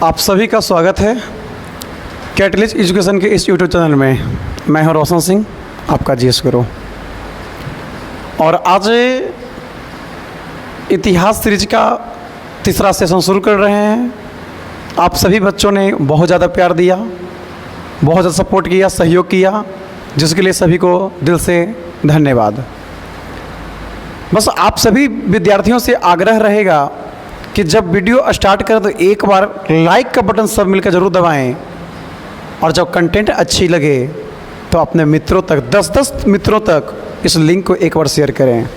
आप सभी का स्वागत है कैटलिस्ट एजुकेशन के इस यूट्यूब चैनल में। मैं हूं रोशन सिंह, आपका जीएस गुरु। और आज इतिहास सीरीज का तीसरा सेशन शुरू कर रहे हैं। आप सभी बच्चों ने बहुत ज़्यादा प्यार दिया, बहुत ज़्यादा सपोर्ट किया, सहयोग किया, जिसके लिए सभी को दिल से धन्यवाद। बस आप सभी विद्यार्थियों से आग्रह रहेगा कि जब वीडियो स्टार्ट करें तो एक बार लाइक का बटन सब मिलकर ज़रूर दबाएं, और जब कंटेंट अच्छी लगे तो अपने मित्रों तक 10-10 मित्रों तक इस लिंक को एक बार शेयर करें।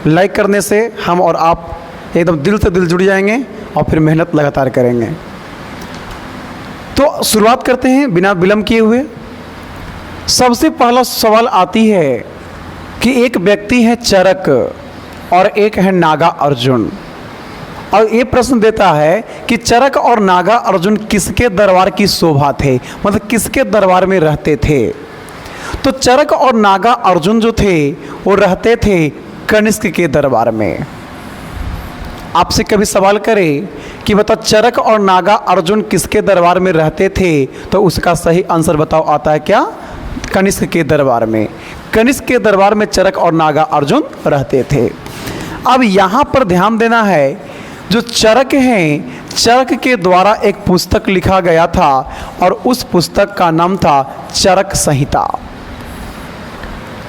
लाइक करने से हम और आप एकदम दिल से दिल जुड़ जाएंगे और फिर मेहनत लगातार करेंगे। तो शुरुआत करते हैं बिना विलंब किए हुए। सबसे पहला सवाल आती है कि एक व्यक्ति है चरक और एक है नागा अर्जुन, और ये प्रश्न देता है कि चरक और नागा अर्जुन किसके दरबार की शोभा थे, मतलब किसके दरबार में रहते थे। तो चरक और नागा अर्जुन जो थे वो रहते थे कनिष्क के दरबार में। आपसे कभी सवाल करे कि बताओ चरक और नागा अर्जुन किसके दरबार में रहते थे, तो उसका सही आंसर बताओ आता है क्या? कनिष्क के दरबार में। कनिष्क के दरबार में चरक और नागा अर्जुन रहते थे। अब यहाँ पर ध्यान देना है, जो चरक हैं, चरक के द्वारा एक पुस्तक लिखा गया था और उस पुस्तक का नाम था चरक संहिता।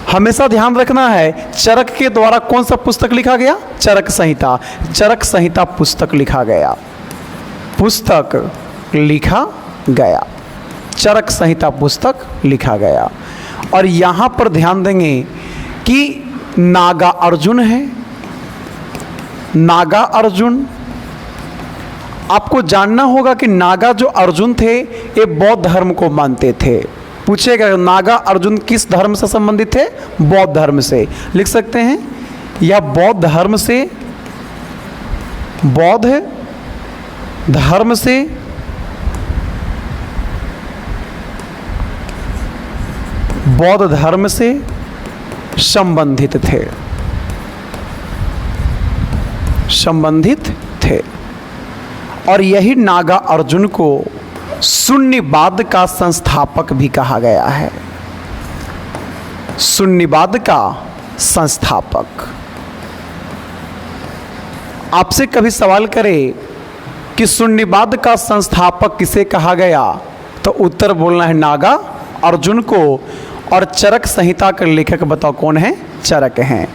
हमेशा ध्यान रखना है, चरक के द्वारा कौन सा पुस्तक लिखा गया? चरक संहिता। चरक संहिता पुस्तक लिखा गया, पुस्तक लिखा गया, चरक संहिता पुस्तक लिखा गया। और यहाँ पर ध्यान देंगे कि नागा अर्जुन है। नागा अर्जुन, आपको जानना होगा कि नागा जो अर्जुन थे ये बौद्ध धर्म को मानते थे। पूछेगा नागा अर्जुन किस धर्म से संबंधित थे? बौद्ध धर्म से। लिख सकते हैं या बौद्ध धर्म से, बौद्ध धर्म से बौद्ध धर्म से संबंधित थे, संबंधित थे। और यही नागा अर्जुन को शून्यवाद का संस्थापक भी कहा गया है। शून्यवाद का संस्थापक। आपसे कभी सवाल करे कि शून्यवाद का संस्थापक किसे कहा गया, तो उत्तर बोलना है नागा अर्जुन को। और चरक संहिता के लेखक बताओ कौन है? चरक हैं।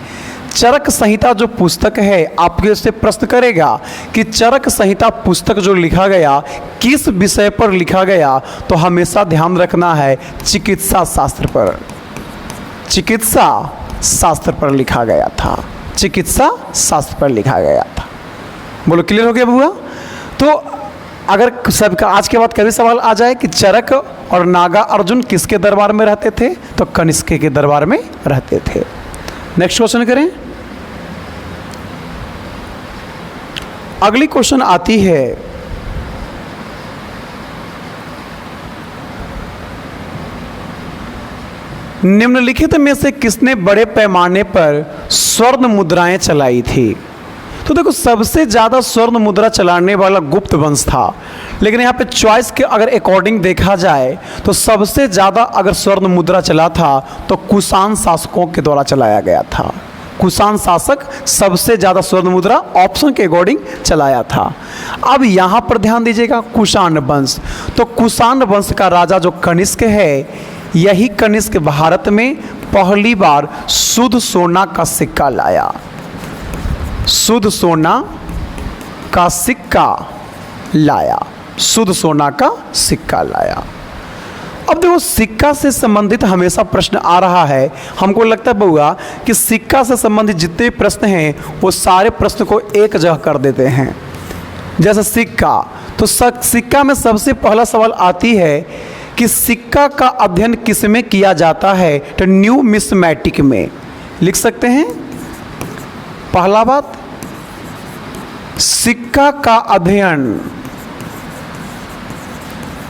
चरक संहिता जो पुस्तक है, आपके से प्रश्न करेगा कि चरक संहिता पुस्तक जो लिखा गया किस विषय पर लिखा गया, तो हमेशा ध्यान रखना है चिकित्सा शास्त्र पर। चिकित्सा शास्त्र पर लिखा गया था, चिकित्सा शास्त्र पर लिखा गया था। बोलो क्लियर हो गया बुआ? तो अगर सबका आज के बाद कभी सवाल आ जाए कि चरक और नागा अर्जुन किसके दरबार में रहते थे, तो कनिष्क के दरबार में रहते थे। नेक्स्ट क्वेश्चन करें। अगली क्वेश्चन आती है, निम्नलिखित में से किसने बड़े पैमाने पर स्वर्ण मुद्राएं चलाई थी? तो देखो सबसे ज़्यादा स्वर्ण मुद्रा चलाने वाला गुप्त वंश था, लेकिन यहाँ पे चॉइस के अगर अकॉर्डिंग देखा जाए तो सबसे ज़्यादा अगर स्वर्ण मुद्रा चला था तो कुषाण शासकों के द्वारा चलाया गया था। कुषाण शासक सबसे ज़्यादा स्वर्ण मुद्रा ऑप्शन के अकॉर्डिंग चलाया था। अब यहाँ पर ध्यान दीजिएगा, कुषाण वंश। तो कुषाण वंश का राजा जो कनिष्क है, यही कनिष्क भारत में पहली बार शुद्ध सोना का सिक्का लाया। शुद्ध सोना का सिक्का लाया, शुद्ध सोना का सिक्का लाया। अब देखो सिक्का से संबंधित हमेशा प्रश्न आ रहा है। हमको लगता है बउआ कि सिक्का से संबंधित जितने प्रश्न हैं वो सारे प्रश्न को एक जगह कर देते हैं। जैसे सिक्का, तो सिक्का में सबसे पहला सवाल आती है कि सिक्का का अध्ययन किस में किया जाता है, तो न्यूमिस्मैटिक में। लिख सकते हैं पहला बात, सिक्का का अध्ययन,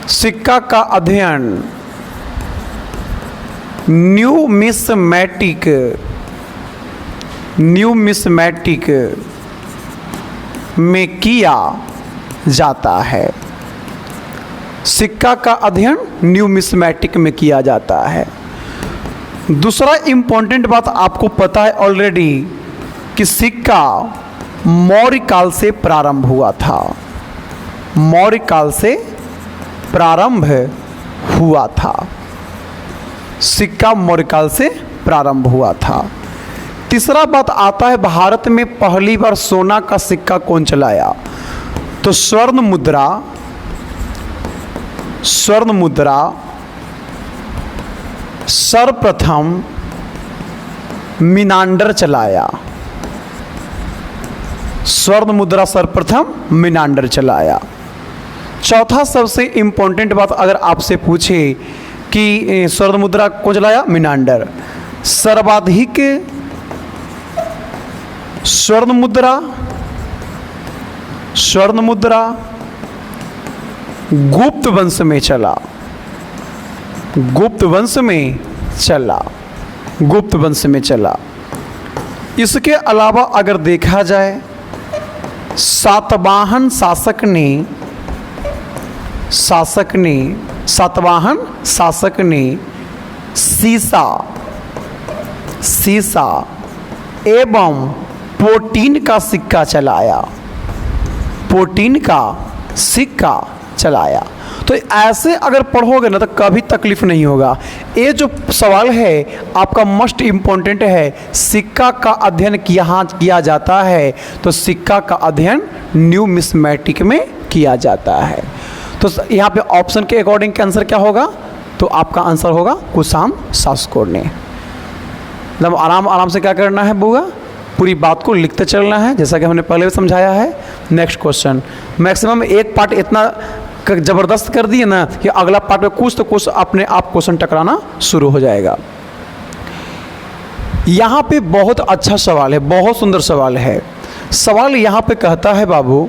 सिक्का का अध्ययन न्यूमिस्मैटिक, न्यूमिस्मैटिक में किया जाता है। सिक्का का अध्ययन न्यूमिस्मैटिक में किया जाता है। दूसरा इंपॉर्टेंट बात आपको पता है ऑलरेडी कि सिक्का मौर्य काल से प्रारंभ हुआ था। मौर्य काल से प्रारंभ हुआ था। सिक्का मौर्य काल से प्रारंभ हुआ था। तीसरा बात आता है भारत में पहली बार सोना का सिक्का कौन चलाया? तो स्वर्ण मुद्रा सर्वप्रथम मिनांडर चलाया। स्वर्ण मुद्रा सर्वप्रथम मिनांडर चलाया। चौथा सबसे इंपॉर्टेंट बात अगर आपसे पूछे कि स्वर्ण मुद्रा कौन चलाया? मिनांडर। सर्वाधिक स्वर्ण मुद्रा गुप्त वंश में चला। गुप्त वंश में चला। इसके अलावा अगर देखा जाए सातवाहन शासक ने सीसा एवं प्रोटीन का सिक्का चलाया। तो ऐसे अगर पढ़ोगे ना तो कभी तकलीफ नहीं होगा। ये जो सवाल है आपका मोस्ट इम्पोर्टेंट है, सिक्का का अध्ययन यहाँ किया जाता है। तो सिक्का का अध्ययन न्यूमिस्मैटिक में किया जाता है। तो यहाँ पे ऑप्शन के अकॉर्डिंग का आंसर क्या होगा? तो आपका आंसर होगा कुशाण शासकों ने। मतलब आराम से क्या करना है बुआ, पूरी बात को लिखते चलना है, जैसा कि हमने पहले भी समझाया है। Next question. मैक्सिमम एक पार्ट इतना ज़बरदस्त कर दिए ना कि अगला पार्ट में कुछ तो कुछ अपने आप क्वेश्चन टकराना शुरू हो जाएगा। यहाँ पे बहुत अच्छा सवाल है, बहुत सुंदर सवाल है। सवाल यहाँ पे कहता है बाबू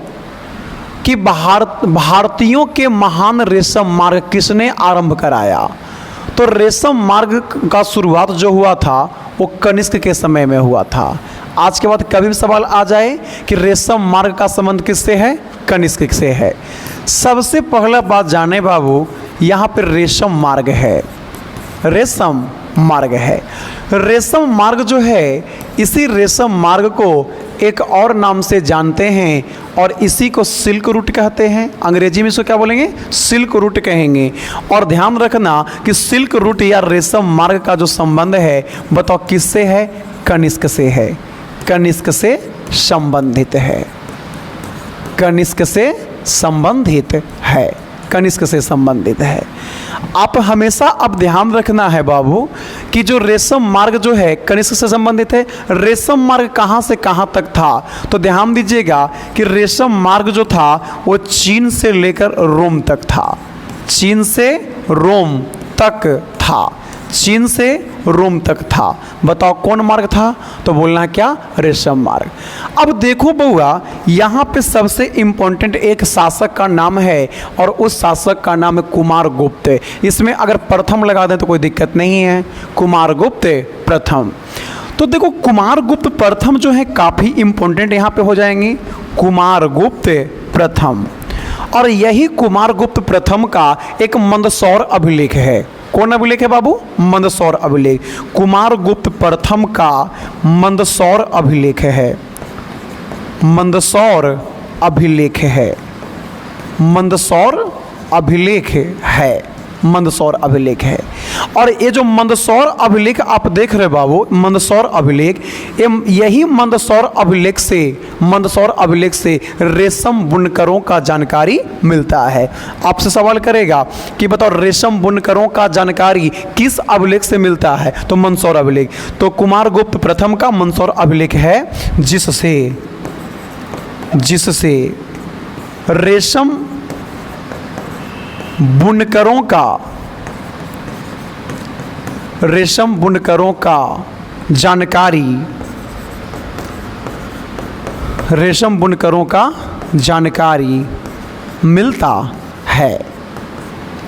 कि भारतीयों के महान रेशम मार्ग किसने आरंभ कराया? तो रेशम मार्ग का शुरुआत जो हुआ था वो कनिष्क के समय में हुआ था। आज के बाद कभी भी सवाल आ जाए कि रेशम मार्ग का संबंध किससे है? कनिष्क से है। सबसे पहला बात जाने बाबू, यहाँ पर रेशम मार्ग है। रेशम मार्ग जो है, इसी रेशम मार्ग को एक और नाम से जानते हैं और इसी को सिल्क रूट कहते हैं। अंग्रेजी में इसको क्या बोलेंगे? सिल्क रूट कहेंगे। और ध्यान रखना कि सिल्क रूट या रेशम मार्ग का जो संबंध है बताओ किससे है? कनिष्क से है। कनिष्क से संबंधित है। कनिष्क से संबंधित है। आप हमेशा अब ध्यान रखना है बाबू कि जो रेशम मार्ग जो है कनिष्क से संबंधित है। रेशम मार्ग कहाँ से कहाँ तक था? तो ध्यान दीजिएगा कि रेशम मार्ग जो था वो चीन से लेकर रोम तक था। चीन से रोम तक था। बताओ कौन मार्ग था? तो बोलना है क्या? रेशम मार्ग। अब देखो बउआ, यहाँ पे सबसे इम्पोर्टेंट एक शासक का नाम है और उस शासक का नाम है कुमारगुप्त। इसमें अगर प्रथम लगा दें तो कोई दिक्कत नहीं है। कुमारगुप्त प्रथम। तो देखो कुमारगुप्त प्रथम जो है काफ़ी इम्पोर्टेंट यहाँ पे हो जाएंगे। कुमारगुप्त प्रथम। और यही कुमारगुप्त प्रथम का एक मंदसौर अभिलेख है। कौन अभिलेख है बाबू? मंदसौर अभिलेख। कुमारगुप्त प्रथम का मंदसौर अभिलेख है। मंदसौर अभिलेख है। और ये जो मंदसौर अभिलेख आप देख रहे बाबू, मंदसौर अभिलेख, यही मंदसौर अभिलेख से रेशम बुनकरों का जानकारी मिलता है। आपसे सवाल करेगा कि बताओ रेशम बुनकरों का जानकारी किस अभिलेख से मिलता है? तो मंदसौर अभिलेख। तो कुमारगुप्त प्रथम का मंदसौर अभिलेख है जिससे रेशम बुनकरों का जानकारी मिलता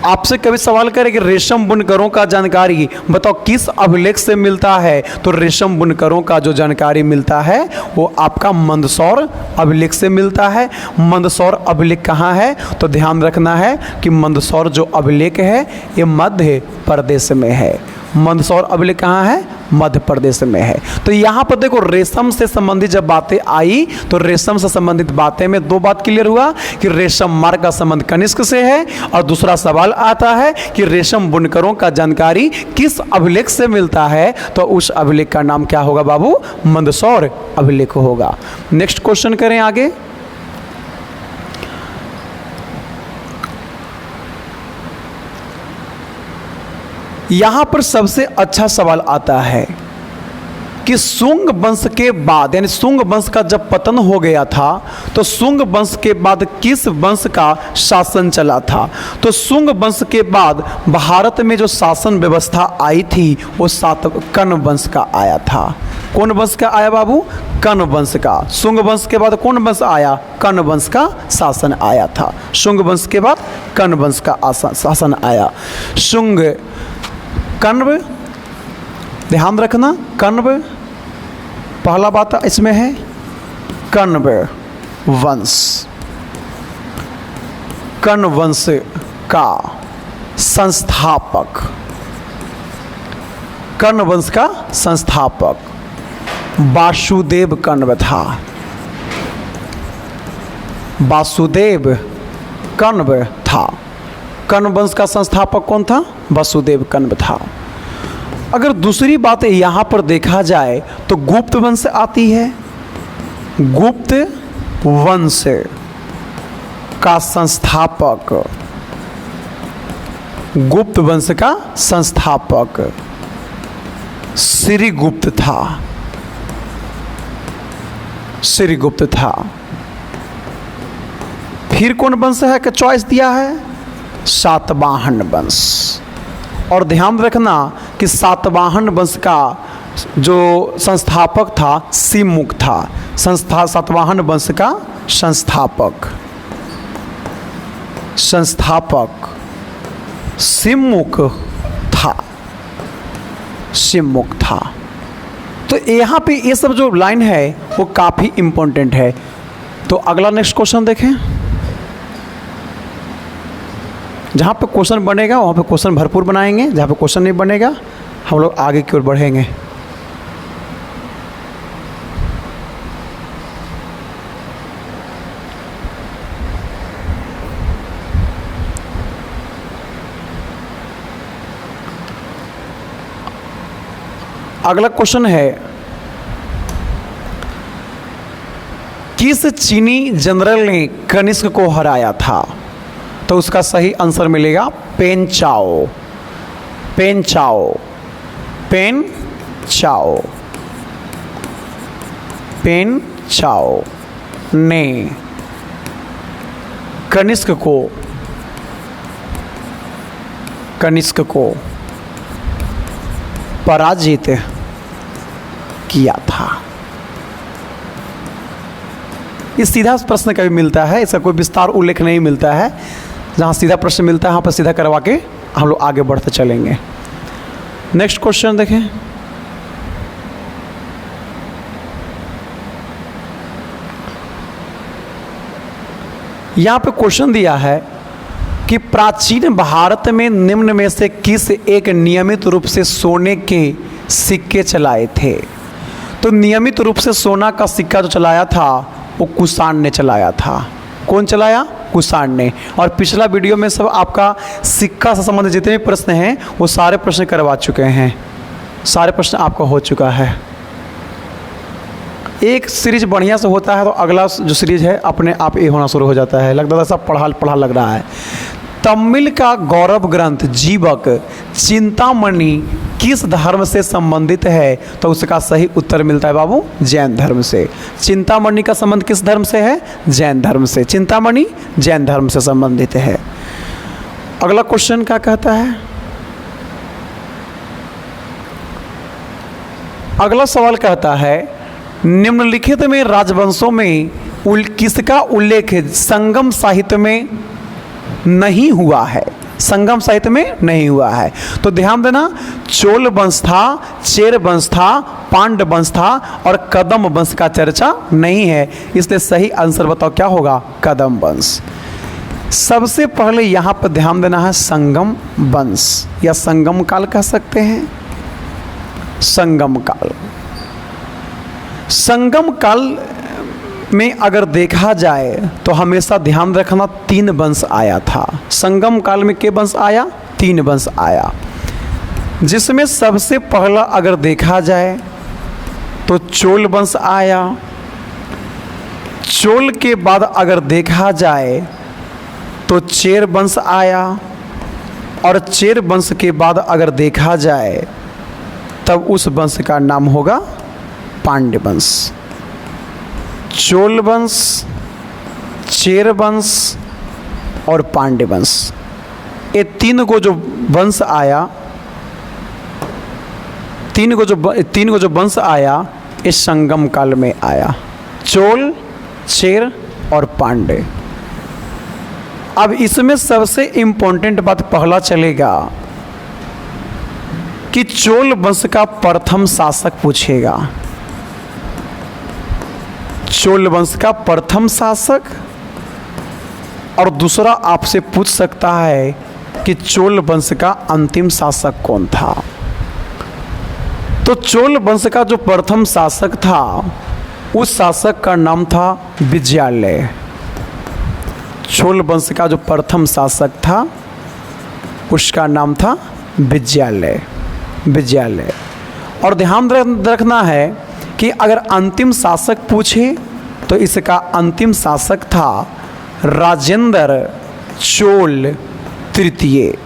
आपसे कभी सवाल करे कि रेशम बुनकरों का जानकारी बताओ किस अभिलेख से मिलता है, तो रेशम बुनकरों का जो जानकारी मिलता है वो आपका मंदसौर अभिलेख से मिलता है। मंदसौर अभिलेख कहाँ है, तो ध्यान रखना है कि मंदसौर जो अभिलेख है ये मध्य प्रदेश में है। मंदसौर अभिलेख कहाँ है, मध्य प्रदेश में है। तो यहाँ पर देखो रेशम से संबंधित जब बातें आई तो रेशम से संबंधित बातें में दो बात क्लियर हुआ कि रेशम मार्ग का संबंध कनिष्क से है, और दूसरा सवाल आता है कि रेशम बुनकरों का जानकारी किस अभिलेख से मिलता है, तो उस अभिलेख का नाम क्या होगा बाबू, मंदसौर अभिलेख होगा। नेक्स्ट क्वेश्चन करें आगे। यहां पर सबसे अच्छा सवाल आता है कि शुंग वंश के बाद, यानी शुंग वंश का जब पतन हो गया था तो शुंग वंश के बाद किस वंश का शासन चला था, तो शुंग वंश के बाद भारत में जो शासन व्यवस्था आई थी वो सातवाहन वंश का आया था। कौन वंश का आया बाबू, कर्ण वंश का। शुंग वंश के बाद कौन वंश आया, कर्ण वंश का शासन आया था। शुंग वंश के बाद कर्ण वंश का शासन आया। शुंग कण्व, ध्यान रखना, कण्व पहला बात इसमें है, कण्व वंश, कण्व वंश का संस्थापक, कण्व वंश का संस्थापक वासुदेव कण्व था। वासुदेव कण्व था। कण्व वंश का संस्थापक कौन था, वासुदेव कण्व था। अगर दूसरी बात यहाँ पर देखा जाए तो गुप्त वंश आती है। गुप्त वंश का संस्थापक, गुप्त वंश का संस्थापक श्रीगुप्त था। श्रीगुप्त था। फिर कौन वंश है का चॉइस दिया है, सातवाहन वंश। और ध्यान रखना कि सातवाहन वंश का जो संस्थापक था सिमुख था। सातवाहन वंश का संस्थापक सिमुख था। सिमुख था। तो यहाँ पे ये सब जो लाइन है वो काफ़ी इम्पोर्टेंट है। तो अगला नेक्स्ट क्वेश्चन देखें। जहाँ पे क्वेश्चन बनेगा वहाँ पे क्वेश्चन भरपूर बनाएंगे, जहाँ पे क्वेश्चन नहीं बनेगा हम लोग आगे की ओर बढ़ेंगे। अगला क्वेश्चन है, किस चीनी जनरल ने कनिष्क को हराया था, तो उसका सही आंसर मिलेगा पेन चाओ। पेन चाओ, पेन चाओ, पेन चाओ ने कनिष्क को पराजित किया था। ये सीधा प्रश्न कभी मिलता है, इसका कोई विस्तार उल्लेख नहीं मिलता है। जहाँ सीधा प्रश्न मिलता है वहाँ पर सीधा करवा के हम लोग आगे बढ़ते चलेंगे। नेक्स्ट क्वेश्चन देखें। यहाँ पे क्वेश्चन दिया है कि प्राचीन भारत में निम्न में से किस एक नियमित रूप से सोने के सिक्के चलाए थे। तो नियमित रूप से सोना का सिक्का जो चलाया था वो कुषाण ने चलाया था। कौन चलाया, कुषाण ने। और पिछला वीडियो में सब आपका सिक्का से संबंधित जितने भी प्रश्न हैं वो सारे प्रश्न करवा चुके हैं, सारे प्रश्न आपका हो चुका है। एक सीरीज बढ़िया से होता है तो अगला जो सीरीज है अपने आप ये होना शुरू हो जाता है। लगता है सब पढ़ा लग रहा है। तमिल का गौरव ग्रंथ जीवक चिंतामणि किस धर्म से संबंधित है, तो उसका सही उत्तर मिलता है बाबू जैन धर्म से। चिंतामणि का संबंध किस धर्म से है, जैन धर्म से। चिंतामणि जैन धर्म से संबंधित है। अगला क्वेश्चन क्या कहता है, अगला सवाल कहता है निम्नलिखित में राजवंशों में किसका उल्लेख संगम साहित्य में नहीं हुआ है। संगम साहित्य में नहीं हुआ है। तो ध्यान देना, चोल वंश था, चेर वंश था, पांड्य वंश था और कदम वंश का चर्चा नहीं है। इसलिए सही आंसर बताओ क्या होगा? कदम वंश। सबसे पहले यहाँ पर ध्यान देना है संगम वंश या संगम काल कह सकते हैं। संगम काल, संगम काल में अगर देखा जाए तो हमेशा ध्यान रखना 3 वंश आया था। संगम काल में के वंश आया? 3 वंश आया, जिसमें सबसे पहला अगर देखा जाए तो चोल वंश आया। चोल के बाद अगर देखा जाए तो चेर वंश आया और चेर वंश के बाद अगर देखा जाए तब उस वंश का नाम होगा पांड्य वंश। चोल वंश, चेर वंश और पांड्य वंश, ये 3 को जो वंश आया, 3 को जो वंश आया इस संगम काल में आया। चोल, चेर और पांड्य। अब इसमें सबसे इम्पोर्टेंट बात पहला चलेगा कि चोल वंश का प्रथम शासक पूछेगा। चोल वंश का प्रथम शासक, और दूसरा आपसे पूछ सकता है कि चोल वंश का अंतिम शासक कौन था। तो चोल वंश का जो प्रथम शासक था उस शासक का नाम था विजयालय। चोल वंश का जो प्रथम शासक था उसका नाम था विजयालय। विजयालय। और ध्यान रखना है कि अगर अंतिम शासक पूछे तो इसका अंतिम शासक था राजेंद्र चोल तृतीय।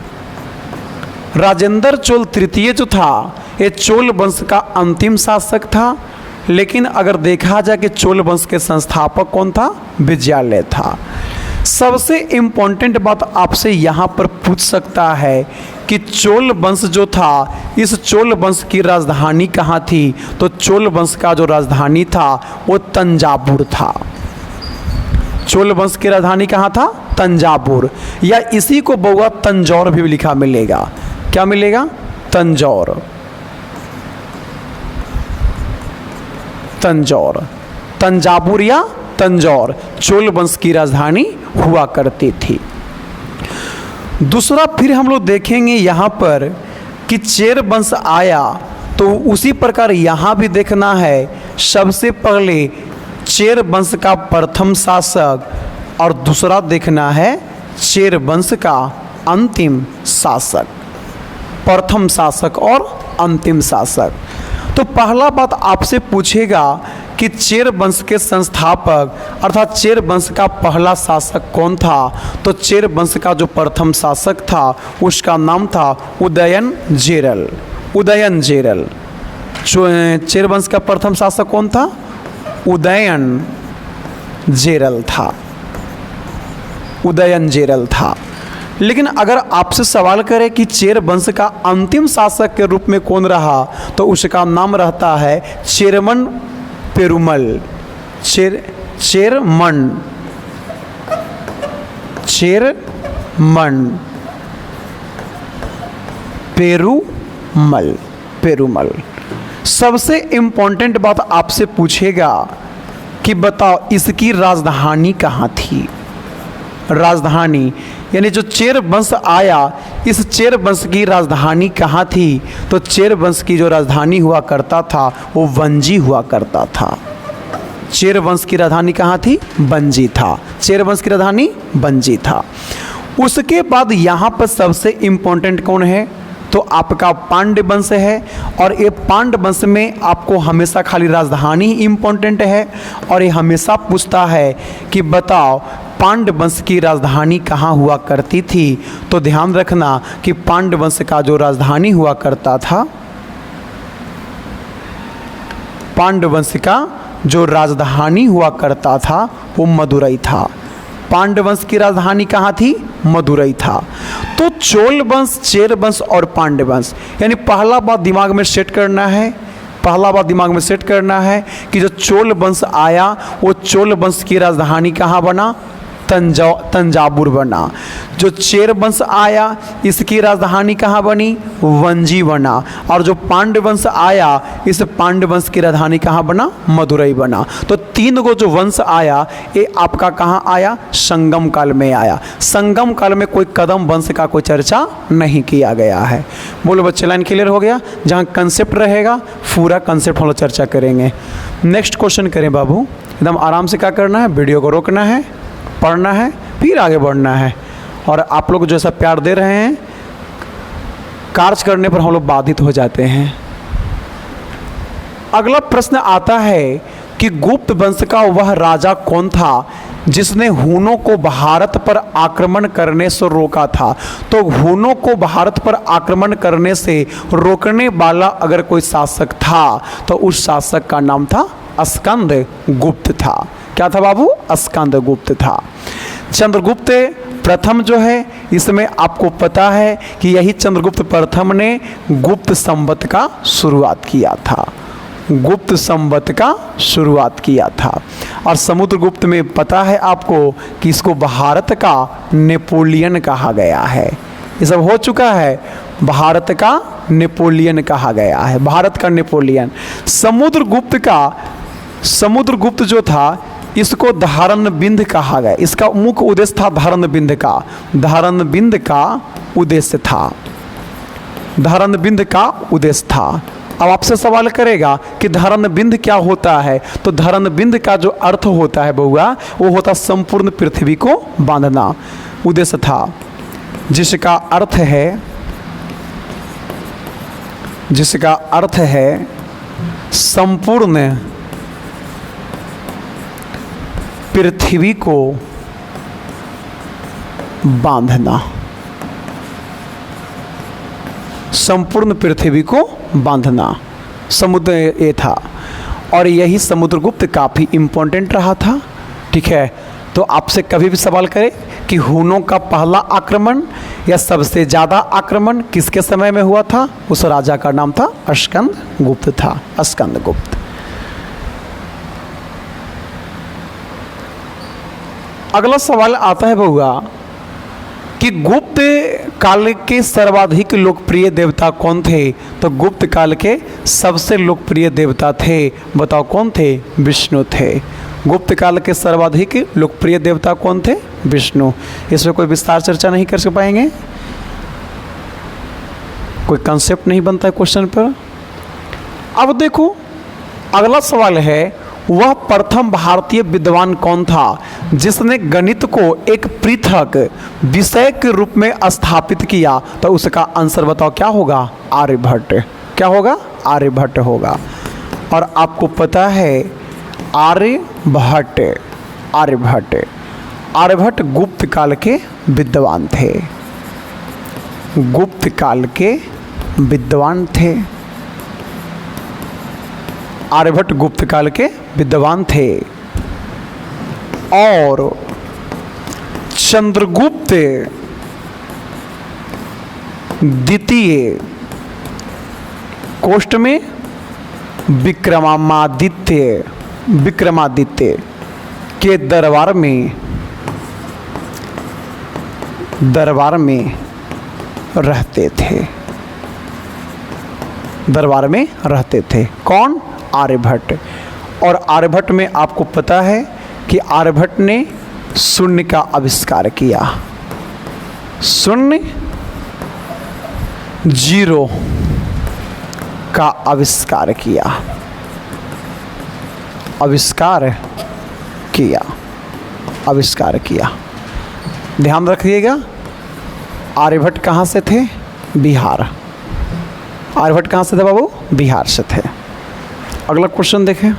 राजेंद्र चोल तृतीय जो था ये चोल वंश का अंतिम शासक था, लेकिन अगर देखा जाए कि चोल वंश के संस्थापक कौन था? विजयालय था। सबसे इम्पोर्टेंट बात आपसे यहाँ पर पूछ सकता है कि चोल वंश जो था, इस चोल वंश की राजधानी कहाँ थी? तो चोल वंश का जो राजधानी था वो तंजावुर था। चोल वंश की राजधानी कहाँ था? तंजावुर, या इसी को बहुआ तंजौर भी लिखा मिलेगा। क्या मिलेगा? तंजौर। तंजौर, तंजावुर या तंजौर चोल वंश की राजधानी हुआ करती थी। दूसरा फिर हम लोग देखेंगे यहाँ पर कि चेर वंश आया, तो उसी प्रकार यहाँ भी देखना है। सबसे पहले चेर वंश का प्रथम शासक और दूसरा देखना है चेर वंश का अंतिम शासक। प्रथम शासक और अंतिम शासक। तो पहला बात आपसे पूछेगा कि चेर वंश के संस्थापक अर्थात चेर वंश का पहला शासक कौन था? तो चेर वंश का जो प्रथम शासक था उसका नाम था उदयन जेरल। उदयन जेरल। चेर वंश का प्रथम शासक कौन था? उदयन जेरल था। उदयन जेरल था। लेकिन अगर आपसे सवाल करें कि चेर वंश का अंतिम शासक के रूप में कौन रहा, तो उसका नाम रहता है चेरमन पेरुमल। चेरमन पेरुमल। सबसे इम्पोर्टेंट बात आपसे पूछेगा कि बताओ इसकी राजधानी कहाँ थी? राजधानी यानी जो चेर वंश आया, इस चेर वंश की राजधानी कहाँ थी? तो चेर वंश की जो राजधानी हुआ करता था वो वंजी हुआ करता था। चेर वंश की राजधानी कहाँ थी? वंजी था। चेर वंश की राजधानी वंजी था। उसके बाद यहाँ पर सबसे इम्पोर्टेंट कौन है? तो आपका पांड्य वंश है। और ये पांड्य वंश में आपको हमेशा खाली राजधानी इम्पोर्टेंट है, और ये हमेशा पूछता है कि बताओ पांड्य वंश की राजधानी कहाँ हुआ करती थी? तो ध्यान रखना कि पांड्य वंश का जो राजधानी हुआ करता था, पांड्य वंश का जो राजधानी हुआ करता था वो मदुरई था। पांड्य वंश की राजधानी कहाँ थी? मदुरई था। तो चोल वंश, चेर वंश और पांड्य वंश, यानी पहला बात दिमाग में सेट करना है। पहला बात दिमाग में सेट करना है कि जो चोल वंश आया वो चोल वंश की राजधानी कहाँ बना? तंजावुर बना। जो चेर वंश आया इसकी राजधानी कहाँ बनी? वंजी बना। और जो पांड्य वंश आया इस पांड्य वंश की राजधानी कहाँ बना? मदुरई बना। तो 3 गो जो वंश आया ये आपका कहाँ आया? संगम काल में आया। संगम काल में कोई कदम वंश का कोई चर्चा नहीं किया गया है। बोलो बच्चे, लाइन क्लियर हो गया? जहाँ कंसेप्ट रहेगा पूरा कंसेप्ट हम लोग चर्चा करेंगे। नेक्स्ट क्वेश्चन करें बाबू, एकदम आराम से क्या करना है, वीडियो को रोकना है, पढ़ना है, फिर आगे बढ़ना है। और आप लोग जैसा प्यार दे रहे हैं कार्य करने पर हम लोग बाधित हो जाते हैं। अगला प्रश्न आता है कि गुप्त वंश का वह राजा कौन था जिसने हुनों को भारत पर आक्रमण करने से रोका था? तो हुनों को भारत पर आक्रमण करने से रोकने वाला अगर कोई शासक था तो उस शासक का नाम था स्कंद गुप्त था। क्या था बाबू? स्कंद गुप्त था। चंद्रगुप्त प्रथम जो है इसमें आपको पता है कि यही चंद्रगुप्त प्रथम ने गुप्त संवत का शुरुआत किया था। गुप्त संवत का शुरुआत किया था। और समुद्रगुप्त में पता है आपको कि इसको भारत का नेपोलियन कहा गया है। ये सब हो चुका है, भारत का नेपोलियन कहा गया है, भारत का नेपोलियन। समुद्रगुप्त जो था इसको धारणबिंद कहा गया। इसका मुख्य उद्देश्य था धारणबिंद का उद्देश्य था, धारणबिंद का उद्देश्य था। अब आपसे सवाल करेगा कि धारणबिंद क्या होता है? तो धारणबिंद का जो अर्थ होता है बउआ वो होता संपूर्ण पृथ्वी को बांधना उद्देश्य था, जिसका अर्थ है संपूर्ण पृथ्वी को बांधना, संपूर्ण पृथ्वी को बांधना समुद्र ये था। और यही समुद्रगुप्त काफ़ी इम्पोर्टेंट रहा था। ठीक है, तो आपसे कभी भी सवाल करे कि हुनों का पहला आक्रमण या सबसे ज़्यादा आक्रमण किसके समय में हुआ था, उस राजा का नाम था स्कंद गुप्त था, स्कंद गुप्त। अगला सवाल आता है बउआ कि गुप्त काल के सर्वाधिक लोकप्रिय देवता कौन थे? तो गुप्त काल के सबसे लोकप्रिय देवता थे, बताओ कौन थे? विष्णु थे। गुप्त काल के सर्वाधिक लोकप्रिय देवता कौन थे? विष्णु। इसमें कोई विस्तार चर्चा नहीं कर पाएंगे, कोई कंसेप्ट नहीं बनता है क्वेश्चन पर। अब देखो अगला सवाल है, वह प्रथम भारतीय विद्वान कौन था जिसने गणित को एक पृथक विषय के रूप में स्थापित किया? तो उसका आंसर बताओ क्या होगा? आर्यभट्ट। क्या होगा? आर्यभट्ट होगा। और आपको पता है आर्यभट्ट गुप्त काल के विद्वान थे, गुप्त काल के विद्वान थे। आर्यभट्ट गुप्त काल के विद्वान थे। और चंद्रगुप्त द्वितीय कोष्ठ में विक्रमादित्य के दरबार में रहते थे। कौन? आर्यभट्ट। और आर्यभट्ट में आपको पता है कि आर्यभट्ट ने शून्य का आविष्कार किया, शून्य जीरो का आविष्कार किया। ध्यान रखिएगा, आर्यभट्ट कहाँ से थे? बिहार। आर्यभट्ट कहाँ से थे बाबू? बिहार से थे। अगला क्वेश्चन देखें।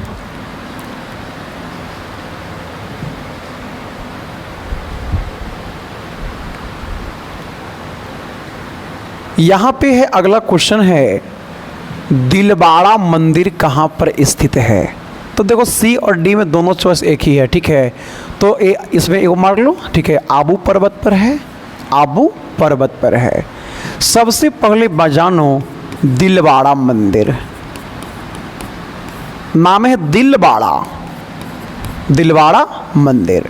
यहां पे है अगला क्वेश्चन है, दिलवाड़ा मंदिर कहां पर स्थित है? तो देखो सी और डी में दोनों चॉइस एक ही है। ठीक है, तो इसमें एक मार लो। ठीक है, आबू पर्वत पर है, आबू पर्वत पर है। सबसे पहले बजानो दिलवाड़ा मंदिर, नाम है दिलवाड़ा मंदिर।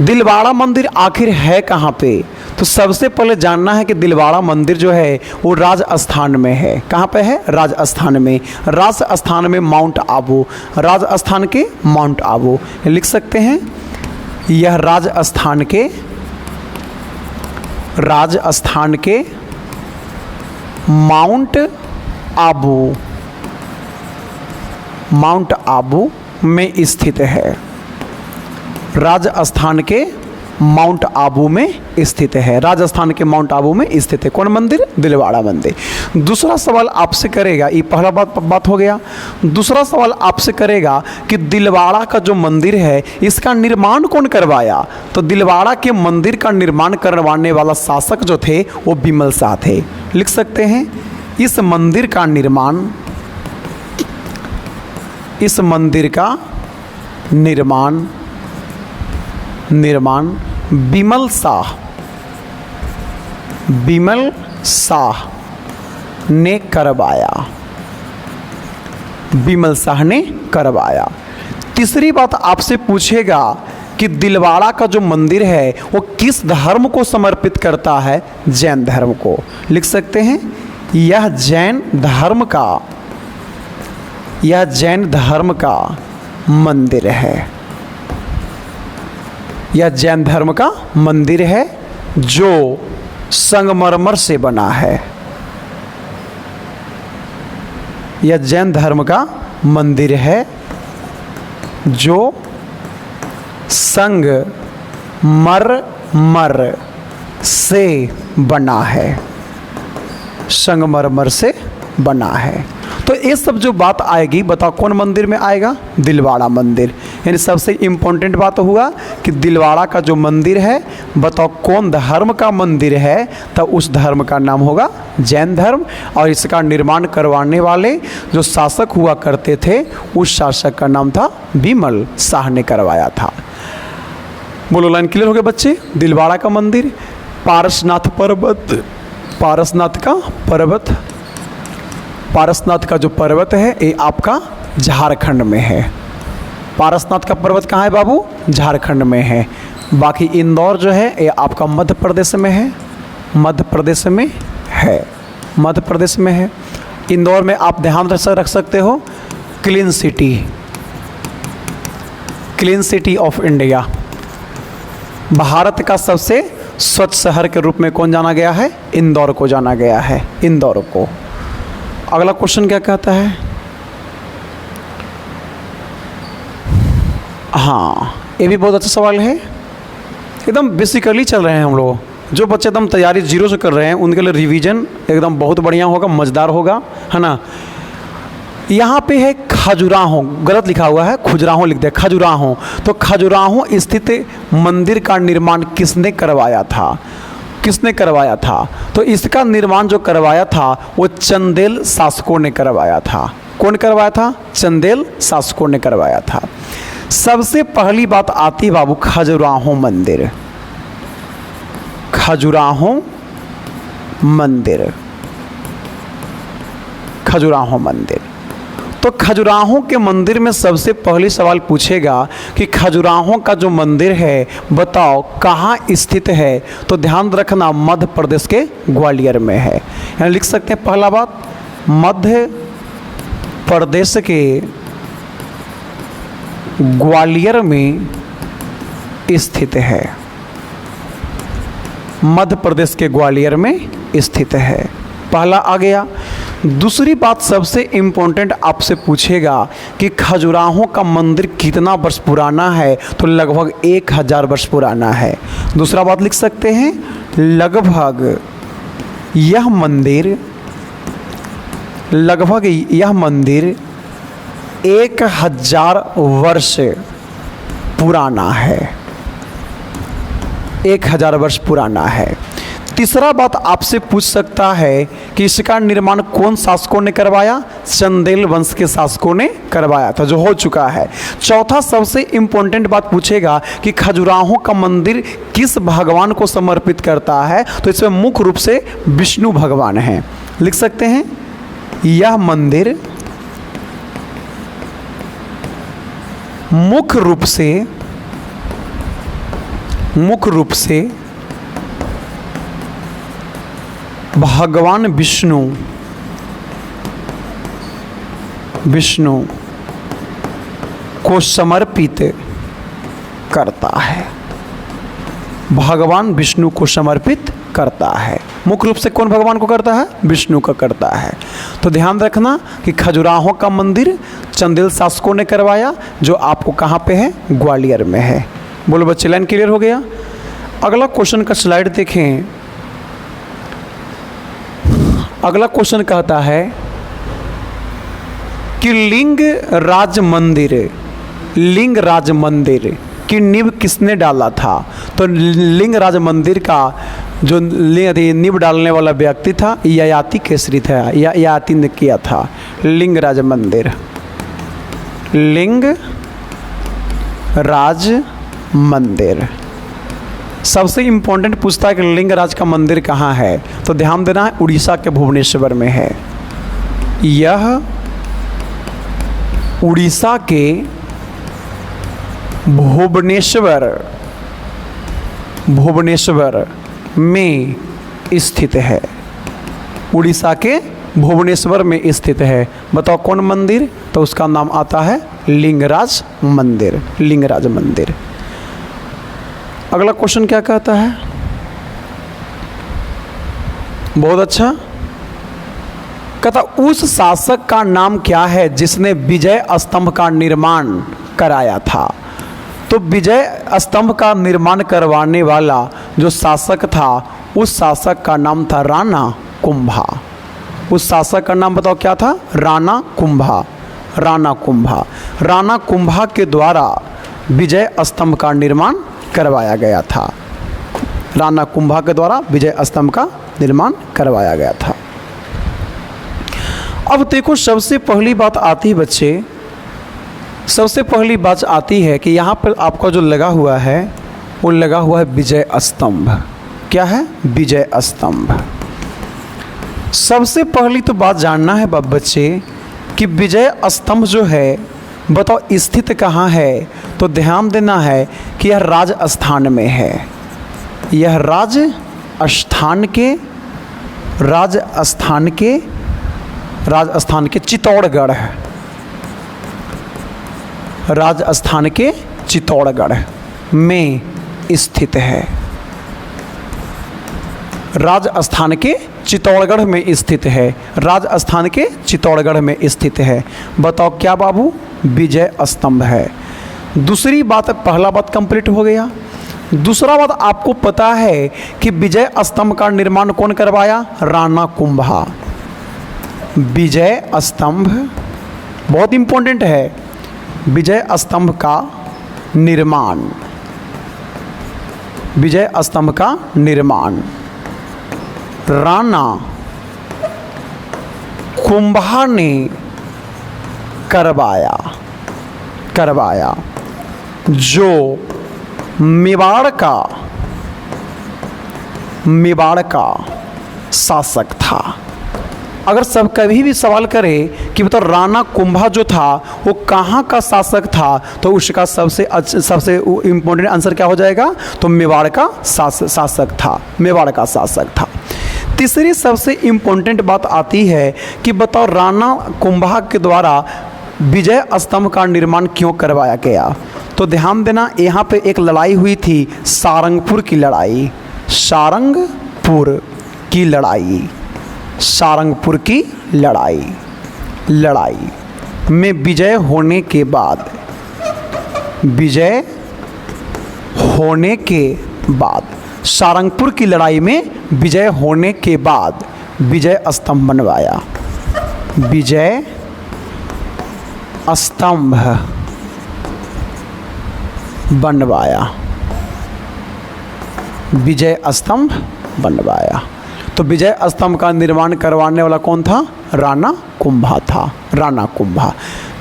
दिलवाड़ा मंदिर आखिर है कहाँ पे? तो सबसे पहले जानना है कि दिलवाड़ा मंदिर जो है वो राजस्थान में है। कहाँ पे है? राजस्थान में। राजस्थान में माउंट आबू, राजस्थान के माउंट आबू लिख सकते हैं। यह राजस्थान के माउंट आबू में स्थित है। राजस्थान के माउंट आबू में स्थित है। राजस्थान के माउंट आबू में स्थित है कौन मंदिर? दिलवाड़ा मंदिर। दूसरा सवाल आपसे करेगा, ये पहला बात हो गया। दूसरा सवाल आपसे करेगा कि दिलवाड़ा का जो मंदिर है इसका निर्माण कौन करवाया? तो दिलवाड़ा के मंदिर का निर्माण करवाने वाला शासक जो थे वो बिमल शाह थे। लिख सकते हैं इस मंदिर का निर्माण बिमल शाह ने करवाया। तीसरी बात आपसे पूछेगा कि दिलवाड़ा का जो मंदिर है वो किस धर्म को समर्पित करता है? जैन धर्म को। लिख सकते हैं यह जैन धर्म का मंदिर है। यह जैन धर्म का मंदिर है जो संगमरमर से बना है। यह जैन धर्म का मंदिर है जो संगमरमर से बना है। संगमरमर से बना है। तो ये सब जो बात आएगी, बताओ कौन मंदिर में आएगा? दिलवाड़ा मंदिर। यानी सबसे इम्पोर्टेंट बात हुआ कि दिलवाड़ा का जो मंदिर है, बताओ कौन धर्म का मंदिर है? तो उस धर्म का नाम होगा जैन धर्म। और इसका निर्माण करवाने वाले जो शासक हुआ करते थे उस शासक का नाम था बिमल शाह ने करवाया था। बोलो लाइन क्लियर हो गया बच्चे? दिलवाड़ा का मंदिर, पारसनाथ का जो पर्वत है ये आपका झारखंड में है। पारसनाथ का पर्वत कहाँ है बाबू? झारखंड में है। बाकी इंदौर जो है ये आपका मध्य प्रदेश में है। मध्य प्रदेश में है। इंदौर में आप ध्यान रख सकते हो clean city of India. Bharat का सबसे स्वच्छ शहर के रूप में कौन जाना गया है? इंदौर को जाना गया है। इंदौर को। अगला क्वेश्चन क्या कहता है? हाँ, ये भी बहुत अच्छा सवाल है। एकदम बेसिकली चल रहे हैं हम लोग। जो बच्चे एकदम तैयारी जीरो से कर रहे हैं उनके लिए रिवीजन एकदम बहुत बढ़िया होगा, मज़ेदार होगा, है ना। यहाँ पे है खजुराहो, गलत लिखा हुआ है, खुजराहो लिख दिया, खजुराहो। तो खजुराहो स्थित मंदिर का निर्माण किसने करवाया था? तो इसका निर्माण जो करवाया था वो चंदेल शासकों ने करवाया था। कौन करवाया था? चंदेल शासकों ने करवाया था। सबसे पहली बात आती है बाबू खजुराहो मंदिर। खजुराहो मंदिर। तो खजुराहो के मंदिर में सबसे पहले सवाल पूछेगा कि खजुराहो का जो मंदिर है बताओ कहाँ स्थित है? तो ध्यान रखना मध्य प्रदेश के ग्वालियर में है। यहाँ लिख सकते हैं पहला बात मध्य प्रदेश के ग्वालियर में स्थित है। मध्य प्रदेश के ग्वालियर में स्थित है। पहला आ गया। दूसरी बात सबसे इम्पोर्टेंट आपसे पूछेगा कि खजुराहो का मंदिर कितना वर्ष पुराना है? तो लगभग 1000 वर्ष पुराना है। दूसरा बात लिख सकते हैं लगभग यह मंदिर 1000 वर्ष पुराना है। 1000 वर्ष पुराना है। तीसरा बात आपसे पूछ सकता है कि इसका निर्माण कौन शासकों ने करवाया? चंदेल वंश के शासकों ने करवाया था, जो हो चुका है। चौथा सबसे इम्पोर्टेंट बात पूछेगा कि खजुराहो का मंदिर किस भगवान को समर्पित करता है? तो इसमें मुख्य रूप से विष्णु भगवान हैं। लिख सकते हैं यह मंदिर मुख्य रूप से भगवान विष्णु को समर्पित करता है। भगवान विष्णु को समर्पित करता है। मुख्य रूप से कौन भगवान को करता है? विष्णु का करता है। तो ध्यान रखना कि खजुराहो का मंदिर चंदेल शासकों ने करवाया, जो आपको कहाँ पे है? ग्वालियर में है। बोलो बच्चे, लाइन क्लियर हो गया? अगला क्वेश्चन का स्लाइड देखें। अगला क्वेश्चन कहता है कि लिंग राज मंदिर की नींव किसने डाला था? तो लिंग राज मंदिर का जो नींव डालने वाला व्यक्ति था ययाति केसरी था, ययाति ने किया था। लिंग राज मंदिर सबसे इम्पोर्टेंट पूछता है कि लिंगराज का मंदिर कहाँ है? तो ध्यान देना है, उड़ीसा के भुवनेश्वर में है। यह उड़ीसा के भुवनेश्वर में स्थित है। उड़ीसा के भुवनेश्वर में स्थित है। बताओ कौन मंदिर? तो उसका नाम आता है लिंगराज मंदिर। अगला क्वेश्चन क्या कहता है? बहुत अच्छा। कहता उस शासक का नाम क्या है जिसने विजय स्तंभ का निर्माण कराया था? तो विजय स्तंभ का निर्माण करवाने वाला जो शासक था, उस शासक का नाम था राणा कुंभा। उस शासक का नाम बताओ क्या था? राणा कुंभा के द्वारा विजय स्तंभ का निर्माण करवाया गया था। राणा कुंभा के द्वारा विजय स्तंभ का निर्माण करवाया गया था। अब देखो, सबसे पहली बात आती है बच्चे, सबसे पहली बात आती है कि यहाँ पर आपका जो लगा हुआ है वो लगा हुआ है विजय स्तंभ। क्या है? विजय स्तंभ। सबसे पहली तो बात जानना है बच्चे कि विजय स्तंभ जो है बताओ स्थित कहाँ है? तो ध्यान देना है कि यह राजस्थान में है। यह राजस्थान के चित्तौड़गढ़ है। राजस्थान के चित्तौड़गढ़ में स्थित है। राजस्थान के चित्तौड़गढ़ में स्थित है। राजस्थान के चित्तौड़गढ़ में स्थित है। बताओ क्या बाबू? विजय स्तंभ है। दूसरी बात, पहला बात कंप्लीट हो गया। दूसरा बात आपको पता है कि विजय स्तंभ का निर्माण कौन करवाया? राणा कुंभा। विजय स्तंभ बहुत इंपॉर्टेंट है। विजय स्तंभ का निर्माण राणा कुंभा ने करवाया जो मेवाड़ का शासक था। अगर सब कभी भी सवाल करे कि बताओ राणा कुंभा जो था वो कहाँ का शासक था, तो उसका सबसे इम्पोर्टेंट आंसर क्या हो जाएगा? तो मेवाड़ का शासक था। तीसरी सबसे इम्पोर्टेंट बात आती है कि बताओ राणा कुंभा के द्वारा विजय स्तंभ का निर्माण क्यों करवाया गया? तो ध्यान देना, यहाँ पे एक लड़ाई हुई थी, सारंगपुर की लड़ाई में विजय होने के बाद सारंगपुर की लड़ाई में विजय होने के बाद विजय स्तंभ बनवाया। विजय स्तंभ बनवाया। तो विजय स्तंभ का निर्माण करवाने वाला कौन था? राणा कुंभा।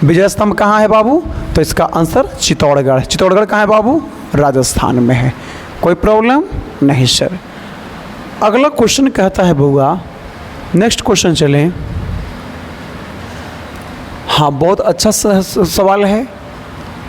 विजय स्तंभ कहाँ है बाबू? तो इसका आंसर चित्तौड़गढ़ कहाँ है बाबू? राजस्थान में है। कोई प्रॉब्लम नहीं सर। अगला क्वेश्चन कहता है बउआ, नेक्स्ट क्वेश्चन चलें। हाँ, बहुत अच्छा सवाल है।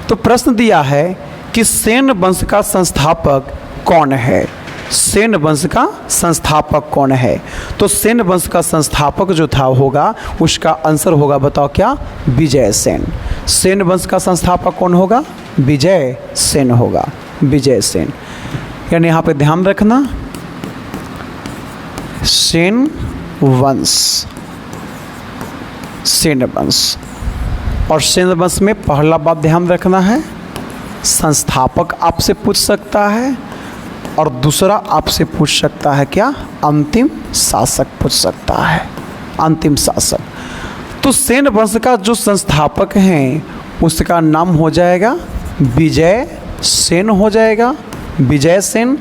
तो प्रश्न दिया है कि सेन वंश का संस्थापक कौन है? सेन वंश का संस्थापक कौन है? तो सेन वंश का संस्थापक जो था होगा उसका आंसर होगा, बताओ क्या? विजय सेन। सेन वंश का संस्थापक कौन होगा? विजय सेन होगा, विजय सेन। यानी यहाँ पे ध्यान रखना, सेन वंश, सेन वंश। और सेन वंश में पहला बात ध्यान रखना है, संस्थापक आपसे पूछ सकता है, और दूसरा आपसे पूछ सकता है क्या? अंतिम शासक पूछ सकता है, अंतिम शासक। तो सेन वंश का जो संस्थापक हैं उसका नाम हो जाएगा विजय सेन हो जाएगा, विजय सेन।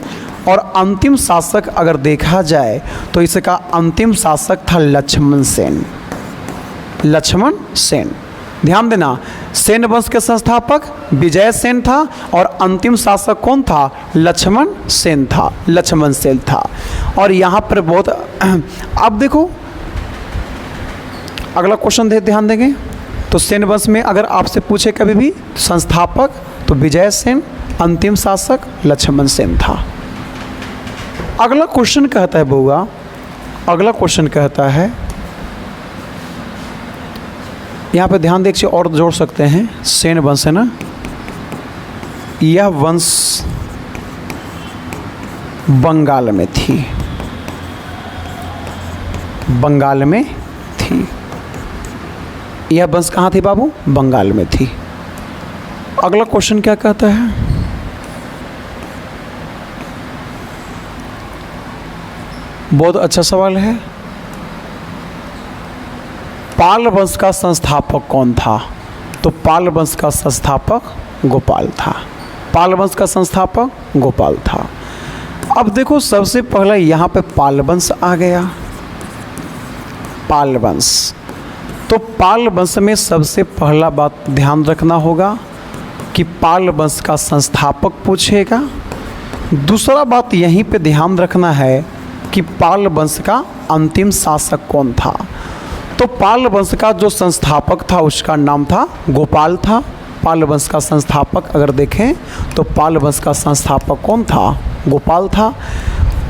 और अंतिम शासक अगर देखा जाए तो इसका अंतिम शासक था लक्ष्मण सेन, लक्ष्मण सेन। ध्यान देना, सेन वंश के संस्थापक विजय सेन था और अंतिम शासक कौन था? लक्ष्मण सेन था, लक्ष्मण सेन था। और यहाँ पर बहुत अब देखो अगला क्वेश्चन ध्यान देंगे तो सेन वंश में अगर आपसे पूछे कभी भी संस्थापक तो विजय सेन, अंतिम शासक लक्ष्मण सेन था। अगला क्वेश्चन कहता है बउआ, अगला क्वेश्चन कहता है, यहाँ पे ध्यान देखिए और जोड़ सकते हैं, सेन वंश है ना, यह वंश बंगाल में थी, बंगाल में थी। यह वंश कहाँ थी बाबू? बंगाल में थी। अगला क्वेश्चन क्या कहता है? बहुत अच्छा सवाल है। पाल वंश का संस्थापक कौन था? तो पाल वंश का संस्थापक गोपाल था, पाल वंश का संस्थापक गोपाल था। अब देखो सबसे पहला यहाँ पे पाल वंश आ गया, पाल वंश। तो पाल वंश में सबसे पहला बात ध्यान रखना होगा कि पाल वंश का संस्थापक पूछेगा। दूसरा बात यहीं पे ध्यान रखना है कि पाल वंश का अंतिम शासक कौन था? तो पाल वंश का जो संस्थापक था उसका नाम था गोपाल था। पाल वंश का संस्थापक अगर देखें तो पाल वंश का संस्थापक कौन था? गोपाल था।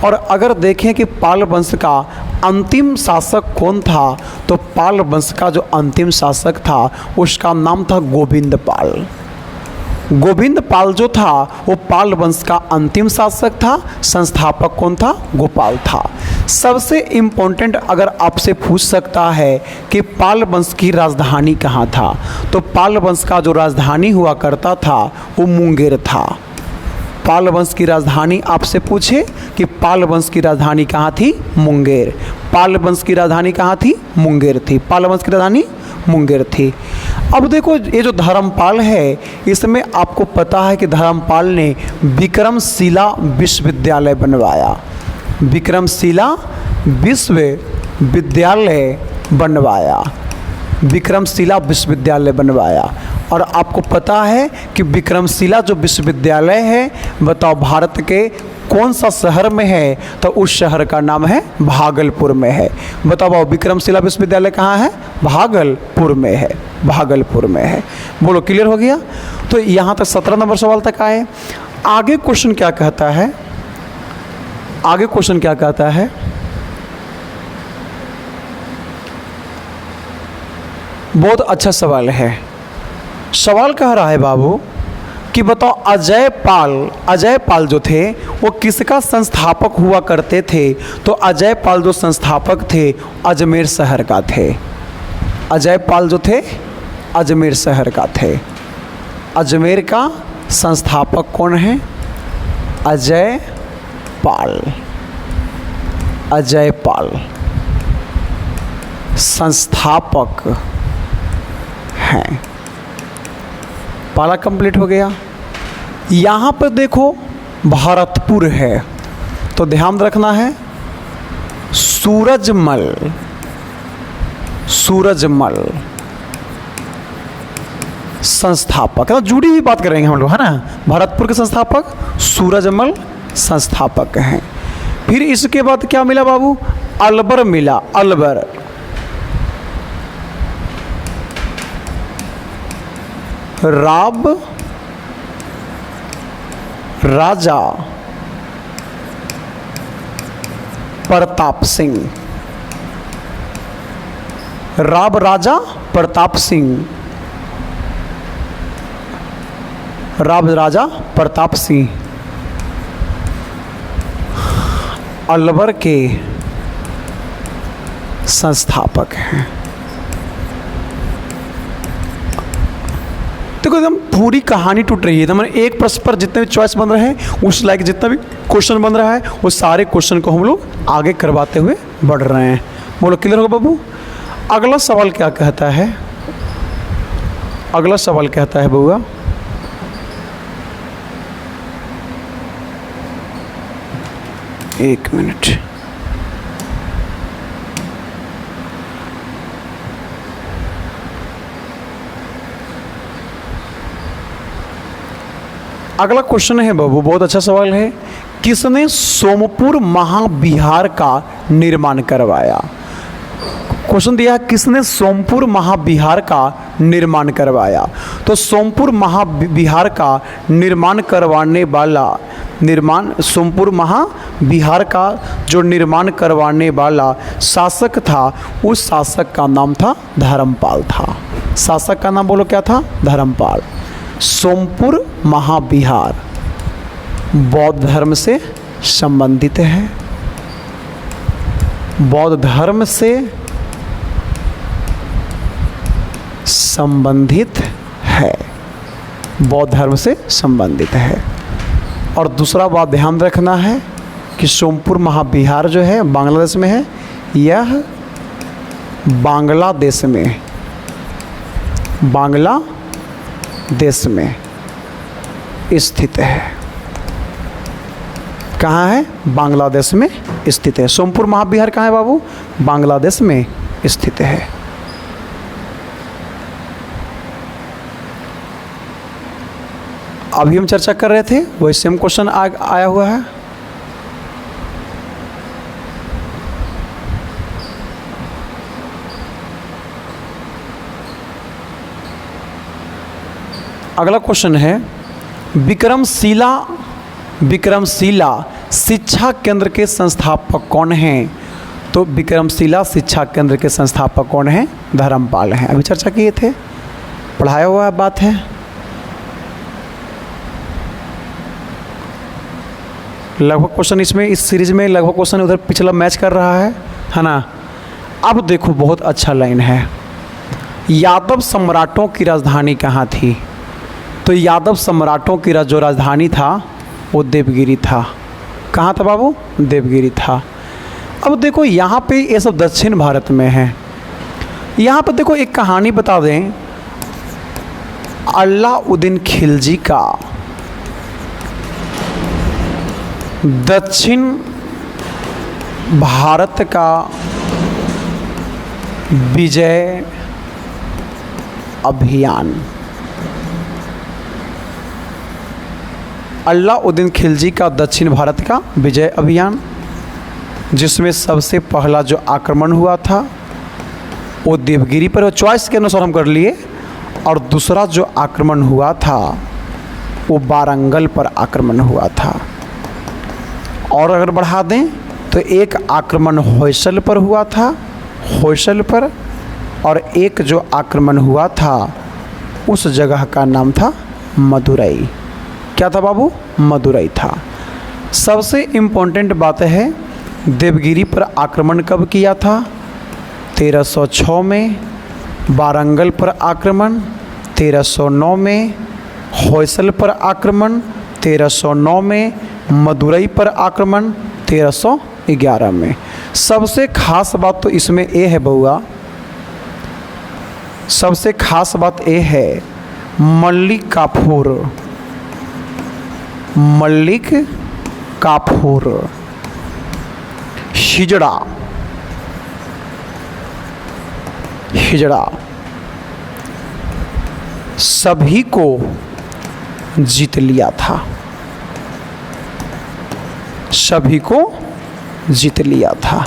और अगर देखें कि पाल वंश का अंतिम शासक कौन था तो पाल वंश का जो अंतिम शासक था उसका नाम था गोविंद पाल। गोविंद पाल जो था वो पाल वंश का अंतिम शासक था, संस्थापक कौन था? गोपाल था। सबसे इम्पोर्टेंट अगर आपसे पूछ सकता है कि पाल वंश की राजधानी कहाँ था, तो पाल वंश का जो राजधानी हुआ करता था वो मुंगेर था। पाल वंश की राजधानी आपसे पूछे कि पाल वंश की राजधानी कहाँ थी? मुंगेर। पाल वंश की राजधानी कहाँ थी? मुंगेर थी। पाल वंश की राजधानी मुंगेर थी। अब देखो ये जो धर्मपाल है इसमें आपको पता है कि धर्मपाल ने विक्रमशिला विश्वविद्यालय बनवाया, विक्रमशिला विश्वविद्यालय बनवाया, विक्रमशिला विश्वविद्यालय बनवाया। और आपको पता है कि विक्रमशिला जो विश्वविद्यालय है बताओ भारत के कौन सा शहर में है? तो उस शहर का नाम है भागलपुर में है। बताओ विक्रमशिला विश्वविद्यालय कहाँ है? भागलपुर में है, भागलपुर में है। बोलो क्लियर हो गया? तो यहाँ तक 17 नंबर सवाल तक आए। आगे क्वेश्चन क्या कहता है? आगे क्वेश्चन क्या कहता है? बहुत अच्छा सवाल है। सवाल कह रहा है बाबू कि बताओ अजय पाल जो थे वो किसका संस्थापक हुआ करते थे? तो अजय पाल जो संस्थापक थे अजमेर शहर का थे। अजय पाल जो थे अजमेर शहर का थे। अजमेर का संस्थापक कौन है? अजय पाल। अजय पाल संस्थापक हैं। पाला कंप्लीट हो गया। यहाँ पर देखो भरतपुर है तो ध्यान रखना है सूरजमल, सूरजमल संस्थापक, जुड़ी हुई बात करेंगे हम लोग, है ना। भरतपुर के संस्थापक सूरजमल संस्थापक हैं। फिर इसके बाद क्या मिला बाबू? अलबर मिला, अलबर। राब राजा प्रताप सिंह। राब राजा प्रताप सिंह, राब राजा प्रताप सिंह अलवर के संस्थापक हैं। देखो एकदम पूरी कहानी टूट रही है। तो मैंने एक प्रश्न पर जितने भी चॉइस बन रहे हैं, उस लाइक जितना भी क्वेश्चन बन रहा है, वो सारे क्वेश्चन को हम लोग आगे करवाते हुए बढ़ रहे हैं। बोलो क्लियर होगा बाबू? अगला सवाल क्या कहता है? अगला सवाल कहता है बउआ, एक मिनट, अगला क्वेश्चन है बाबू, बहुत अच्छा सवाल है। किसने सोमपुर महाविहार का निर्माण करवाया? क्वेश्चन दिया है किसने सोमपुर महाविहार का निर्माण करवाया। तो सोमपुर महाविहार का निर्माण करवाने वाला, सोमपुर महाविहार का जो निर्माण करवाने वाला शासक था, उस शासक का नाम था धर्मपाल था। शासक का नाम बोलो क्या था? धर्मपाल। सोमपुर महाविहार बौद्ध धर्म से संबंधित है, बौद्ध धर्म से संबंधित है, बौद्ध धर्म से संबंधित है। और दूसरा बात ध्यान रखना है कि सोमपुर महाविहार जो है बांग्लादेश में है। यह बांग्लादेश में, बांग्लादेश में स्थित है। कहाँ है? बांग्लादेश में स्थित है। सोमपुर महाविहार कहाँ है बाबू? बांग्लादेश में स्थित है। अभी हम चर्चा कर रहे थे, वही सेम क्वेश्चन आया हुआ है। अगला क्वेश्चन है, विक्रमशिला शिक्षा केंद्र के संस्थापक कौन हैं? तो विक्रमशिला शिक्षा केंद्र के संस्थापक कौन हैं? धर्मपाल हैं। अभी चर्चा किए थे, पढ़ाया हुआ बात है। लगभग क्वेश्चन इसमें, इस सीरीज में लगभग क्वेश्चन उधर पिछला मैच कर रहा है ना। अब देखो बहुत अच्छा लाइन है, यादव सम्राटों की राजधानी कहाँ थी? तो यादव सम्राटों की जो राजधानी था वो देवगिरी था। कहाँ था बाबू? देवगिरी था। अब देखो यहाँ पे ये सब दक्षिण भारत में है। यहाँ पर देखो एक कहानी बता दें, अलाउद्दीन खिलजी का दक्षिण भारत का विजय अभियान, अलाउद्दीन खिलजी का दक्षिण भारत का विजय अभियान, जिसमें सबसे पहला जो आक्रमण हुआ था वो देवगिरी पर, चॉइस के अनुसार हम कर लिए। और दूसरा जो आक्रमण हुआ था वो वारंगल पर आक्रमण हुआ था। और अगर बढ़ा दें तो एक आक्रमण होयसल पर हुआ था, होयसल पर, और एक जो आक्रमण हुआ था उस जगह का नाम था मदुरई। क्या था बाबू? मदुरई था। सबसे इम्पोर्टेंट बात है, देवगिरी पर आक्रमण कब किया था? 1306 में। वारंगल पर आक्रमण 1309 में। होयसल पर आक्रमण 1309 में। मदुरई पर आक्रमण 1311 में। सबसे खास बात तो इसमें ये है बउआ, सबसे खास बात ये है, मल्लिक काफूर हिजड़ा सभी को जीत लिया था, सभी को जीत लिया था।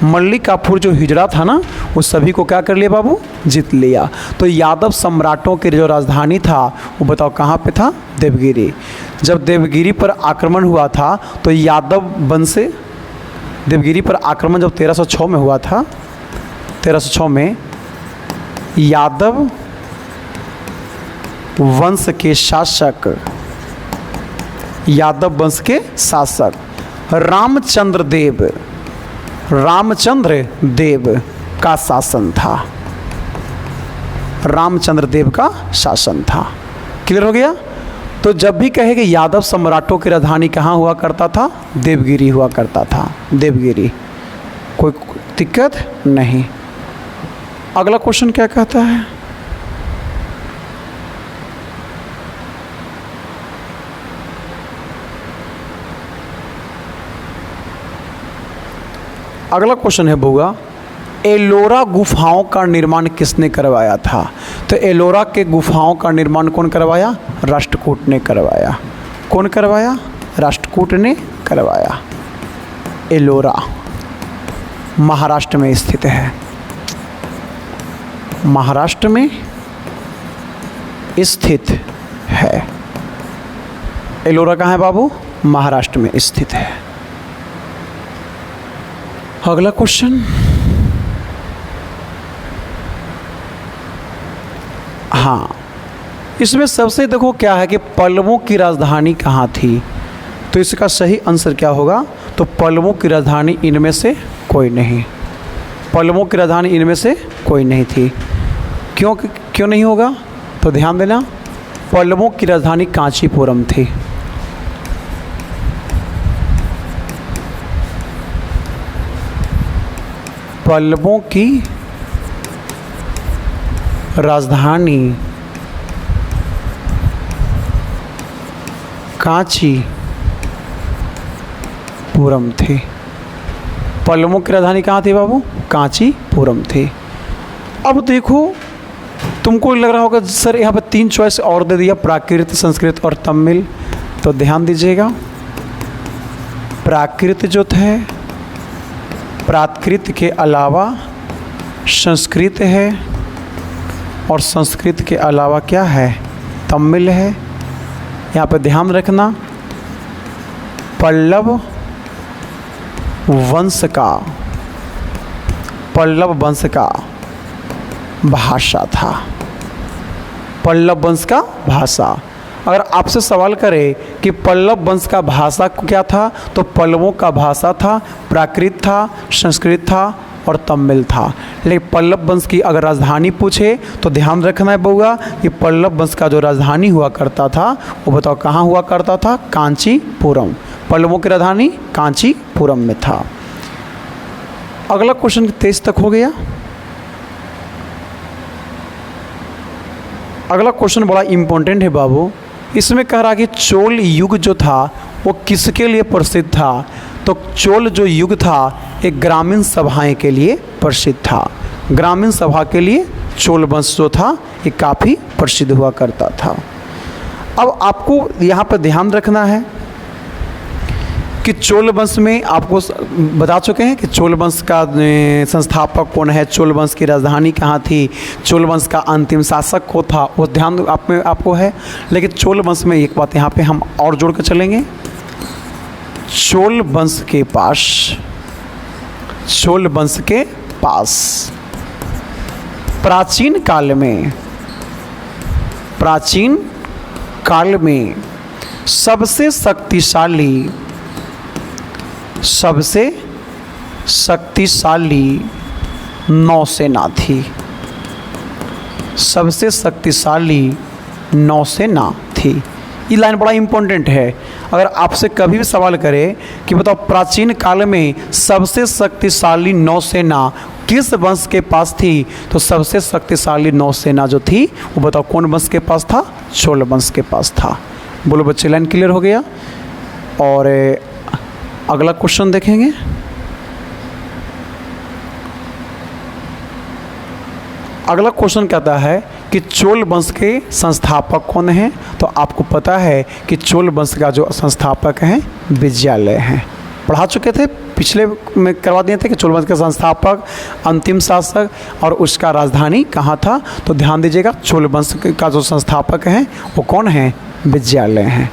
मल्लिक काफूर जो हिजड़ा था ना, वो सभी को क्या कर लिया बाबू? जीत लिया। तो यादव सम्राटों की जो राजधानी था वो बताओ कहाँ पे था? देवगिरी। जब देवगिरी पर आक्रमण हुआ था तो यादव वंश से देवगिरी पर आक्रमण जब 1306 में हुआ था, 1306 में यादव वंश के शासक, यादव वंश के शासक रामचंद्र देव का शासन था। रामचंद्र देव का शासन था। क्लियर हो गया। तो जब भी कहे कि यादव सम्राटों की राजधानी कहाँ हुआ करता था, देवगिरी हुआ करता था, देवगिरी। कोई दिक्कत नहीं। अगला क्वेश्चन क्या कहता है, अगला क्वेश्चन है बउआ, एलोरा गुफाओं का निर्माण किसने करवाया था? तो एलोरा के गुफाओं का निर्माण कौन करवाया? राष्ट्रकूट ने करवाया। कौन करवाया? राष्ट्रकूट ने करवाया। एलोरा महाराष्ट्र में स्थित है, महाराष्ट्र में स्थित है। एलोरा कहाँ है बाबू? महाराष्ट्र में स्थित है। अगला क्वेश्चन, हाँ, इसमें सबसे देखो क्या है कि पल्लवों की राजधानी कहाँ थी, तो इसका सही आंसर क्या होगा? तो पल्लवों की राजधानी इनमें से कोई नहीं, पल्लवों की राजधानी इनमें से कोई नहीं थी। क्यों नहीं होगा? तो ध्यान देना, पल्लवों की राजधानी कांचीपुरम थी। पल्लवों की राजधानी कांचीपुरम थी। पल्लवों की राजधानी कहाँ थी बाबू? कांचीपुरम थी। अब देखो, तुमको लग रहा होगा सर यहाँ पर 3 चॉइस और दे दिया, प्राकृत, संस्कृत और तमिल। तो ध्यान दीजिएगा, प्राकृत जो थे, प्राकृत के अलावा संस्कृत है, और संस्कृत के अलावा क्या है? तमिल है। यहाँ पे ध्यान रखना, पल्लव वंश का भाषा था। पल्लव वंश का भाषा। अगर आपसे सवाल करे कि पल्लव वंश का भाषा क्या था, तो पल्लवों का भाषा था, प्राकृत था, संस्कृत था और तमिल था। लेकिन पल्लव वंश की अगर राजधानी पूछे तो ध्यान रखना है बउआ कि पल्लव वंश का जो राजधानी हुआ करता था वो बताओ कहाँ हुआ करता था? कांचीपुरम। पल्लवों की राजधानी कांचीपुरम में था। अगला क्वेश्चन 23 तक हो गया। अगला क्वेश्चन बड़ा इम्पोर्टेंट है बाबू। इसमें कह रहा कि चोल युग जो था वो किसके लिए प्रसिद्ध था? तो चोल जो युग था एक ग्रामीण सभाएं के लिए प्रसिद्ध था। ग्रामीण सभा के लिए चोल वंश जो था ये काफ़ी प्रसिद्ध हुआ करता था। अब आपको यहाँ पर ध्यान रखना है कि चोल वंश में आपको बता चुके हैं कि चोल वंश का संस्थापक कौन है, चोल वंश की राजधानी कहाँ थी, चोल वंश का अंतिम शासक कौन था, वो ध्यान आपको है। लेकिन चोल वंश में एक बात यहाँ पे हम और जोड़ कर चलेंगे। चोल वंश के पास प्राचीन काल में सबसे शक्तिशाली नौसेना थी। सबसे शक्तिशाली नौसेना थी। ये लाइन बड़ा इम्पोर्टेंट है। अगर आपसे कभी भी सवाल करे कि बताओ प्राचीन काल में सबसे शक्तिशाली नौसेना किस वंश के पास थी, तो सबसे शक्तिशाली नौसेना जो थी वो बताओ कौन वंश के पास था? चोल वंश के पास था। बोलो बच्चे, लाइन क्लियर हो गया। और अगला क्वेश्चन देखेंगे। अगला क्वेश्चन कहता है कि चोल वंश के संस्थापक कौन हैं? तो आपको पता है कि चोल वंश का जो संस्थापक हैं विजयालय हैं। पढ़ा चुके थे, पिछले में करवा दिए थे कि चोल वंश के संस्थापक, अंतिम शासक और उसका राजधानी कहाँ था। तो ध्यान दीजिएगा, चोल वंश का जो संस्थापक हैं वो कौन है? विजयालय हैं।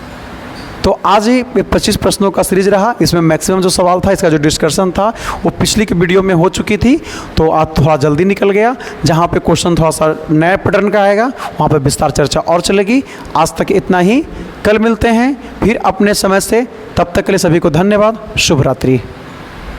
तो आज ही 25 प्रश्नों का सीरीज रहा। इसमें मैक्सिमम जो सवाल था, इसका जो डिस्कशन था वो पिछली की वीडियो में हो चुकी थी, तो आज थोड़ा जल्दी निकल गया। जहाँ पे क्वेश्चन थोड़ा सा नए पैटर्न का आएगा वहाँ पे विस्तार चर्चा और चलेगी। आज तक इतना ही, कल मिलते हैं फिर अपने समय से। तब तक के लिए सभी को धन्यवाद। शुभ रात्रि।